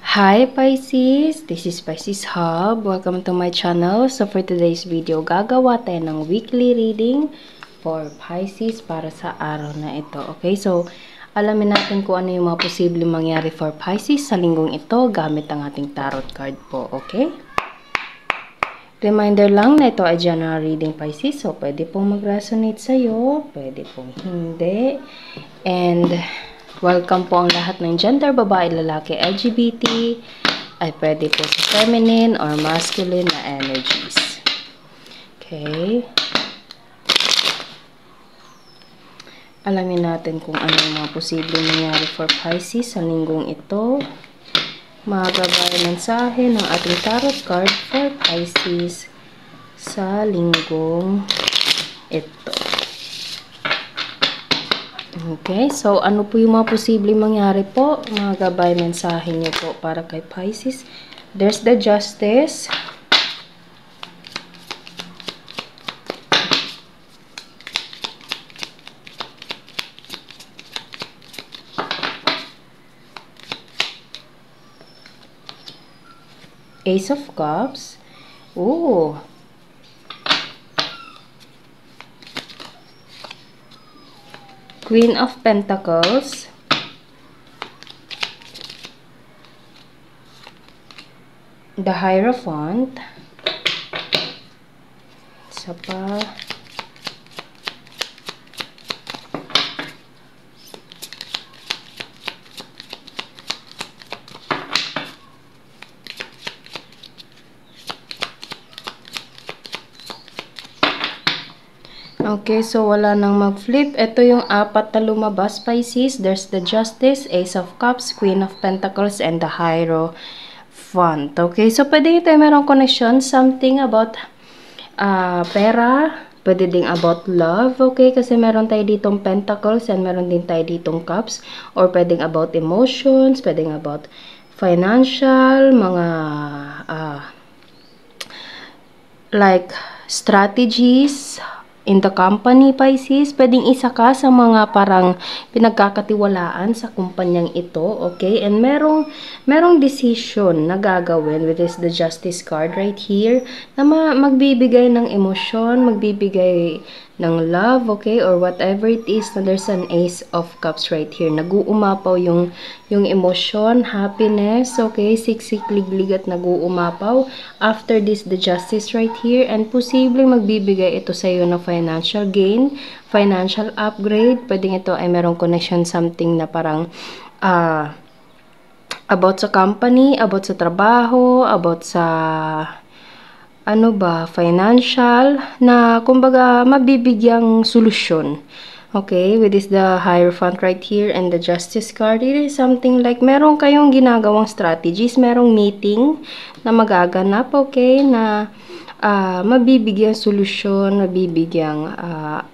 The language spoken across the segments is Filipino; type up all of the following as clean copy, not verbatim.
Hi Pisces! This is Pisces Hub. Welcome to my channel. So for today's video, gagawa tayo ng weekly reading for Pisces para sa araw na ito. Okay, so alamin natin kung ano yung mga posibleng mangyari for Pisces sa linggong ito gamit ang ating tarot card po. Okay? Reminder lang na ito ay general reading Pisces. So pwede pong mag-resonate sa'yo, pwede pong hindi. And welcome po ang lahat ng gender, babae, lalaki, LGBT, ay pwede po sa feminine or masculine na energies. Okay. Alamin natin kung ano yung mga posibleng nangyari for Pisces sa linggong ito. Magagaya mensahe ng ating tarot card for Pisces sa linggong ito. Okay, so ano po yung mga posibleng mangyari po? Mga gabay mensahe niyo po para kay Pisces. There's the Justice. Ace of Cups. Ooh. Queen of Pentacles. The Hierophant. Isa pa. Okay, so wala nang mag-flip. Ito yung apat na lumabas, Pisces. There's the Justice, Ace of Cups, Queen of Pentacles, and the Hierophant. Okay, so pwede ito merong connection. Something about pera. Pwede ding about love. Okay, kasi meron tayo ditong Pentacles and meron din tayo ditong Cups. Or pwedeng about emotions, pwedeng about financial, mga like strategies in the company, Pisces. Pwedeng isa ka sa mga parang pinagkakatiwalaan sa kumpanyang ito, okay? And merong decision na gagawin, which is the Justice card right here, na magbibigay ng emosyon, magbibigay ng love, okay? Or whatever it is, na there's an Ace of Cups right here. Nag-uumapaw yung emosyon, happiness, okay? Siksik-liglig at nag-uumapaw. After this, the Justice right here. And posibleng magbibigay ito sa iyo na financial gain, financial upgrade. Pwedeng ito ay merong connection something na parang about sa company, about sa trabaho, about sa financial, na kumbaga mabibigyang solusyon. Okay, with this the Hierophant right here and the Justice card, it is something like meron kayong ginagawang strategies, merong meeting na magaganap, okay, na mabibigyang solusyon, mabibigyang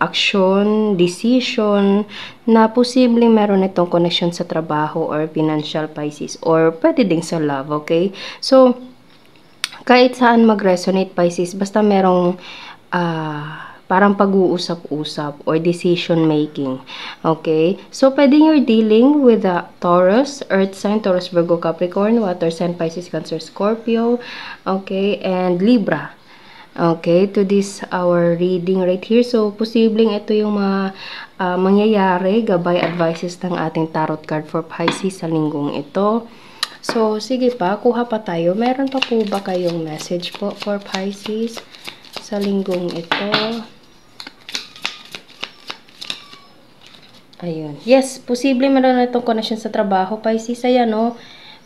action, decision, na posibleng meron itong connection sa trabaho or financial, Pisces, or pwede din sa love, okay? So, kahit saan mag-resonate, Pisces, basta merong parang pag-uusap-usap or decision making. Okay? So, pwede you're dealing with a Taurus, Earth sign, Taurus, Virgo, Capricorn, Water sign, Pisces, Cancer, Scorpio, okay, and Libra. Okay, to this our reading right here. So, posibleng ito yung mga mangyayari, gabay advices ng ating tarot card for Pisces sa linggong ito. So, sige pa, kuha pa tayo. Meron pa po ba kayong message po for Pisces sa linggong ito? Ayun. Yes, posible meron na itong connection sa trabaho, Pisces. Ayan, no?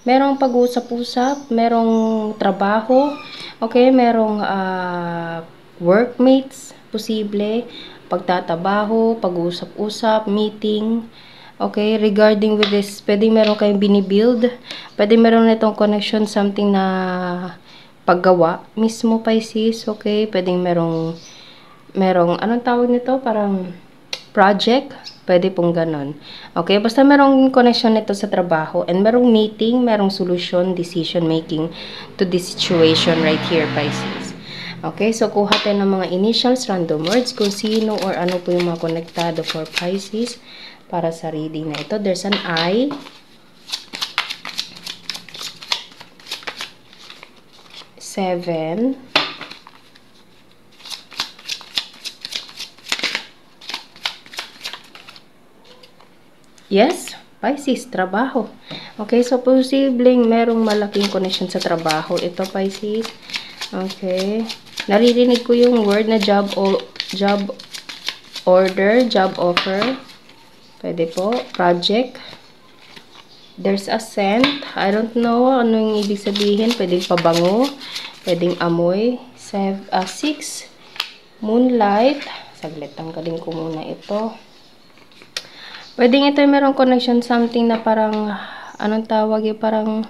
Merong pag-usap-usap, merong trabaho, okay, merong workmates, posible, pagtatabaho, pag-usap-usap, meeting. Okay, regarding with this, pwede meron kayong binibuild. Pwede meron na itong connection, something na paggawa mismo, Pisces. Okay, pwede merong, anong tawag nito? Parang project. Pwede pong ganon. Okay, basta merong connection nito sa trabaho and merong meeting, merong solution, decision making to this situation right here, Pisces. Okay, so kuha tayo ng mga initials, random words, kung sino or ano po yung mga konektado for Pisces para sa reading na ito. There's an I, 7. Yes, Pisces, trabaho. Okay, so posibleng merong malaking connection sa trabaho. Ito, Pisces. Okay. Naririnig ko yung word na job order, job offer. Pwede po. Project. There's a scent. I don't know ano yung ibig sabihin. Pwedeng pabango. Pwedeng amoy. 6. Moonlight. Saglit, tanggalin ko muna ito. Pwedeng ito yung merong connection something na parang, anong tawag yung parang,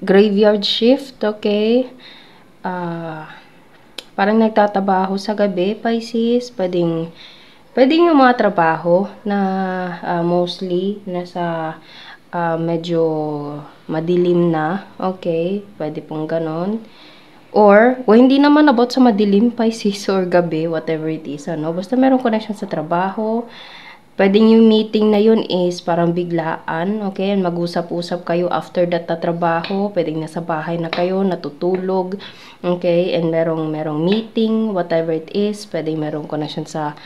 graveyard shift, okay? Parang nagtatabaho sa gabi, Pisces. Pwedeng yung mga trabaho na mostly nasa medyo madilim na, okay? Pwede pong ganon. Or, hindi naman about sa madilim, Pisces, or gabi, whatever it is, ano. Basta merong connection sa trabaho. Pwedeng yung meeting na yun is parang biglaan, okay? And mag-usap-usap kayo after that na trabaho. Pwedeng nasa bahay na kayo, natutulog, okay? And merong meeting, whatever it is. Pwedeng merong connection sa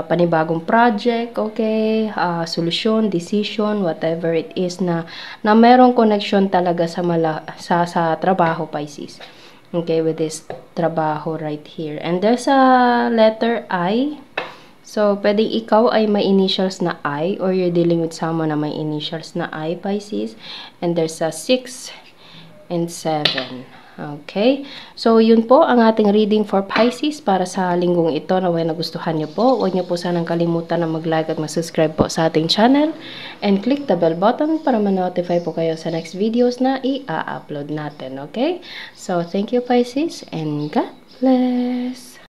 panibagong project, okay? Solusyon, decision, whatever it is na merong connection talaga sa trabaho, Pisces. Okay, with this trabaho right here. And there's a letter I. So, pwedeng ikaw ay may initials na I or you're dealing with someone na may initials na I, Pisces. And there's a 6 and 7. Okay? So, yun po ang ating reading for Pisces para sa linggong ito. Naway nagustuhan nyo po. Huwag nyo po sanang kalimutan na mag-like at mag-subscribe po sa ating channel. And click the bell button para ma-notify po kayo sa next videos na i-upload natin. Okay? So, thank you, Pisces, and God bless!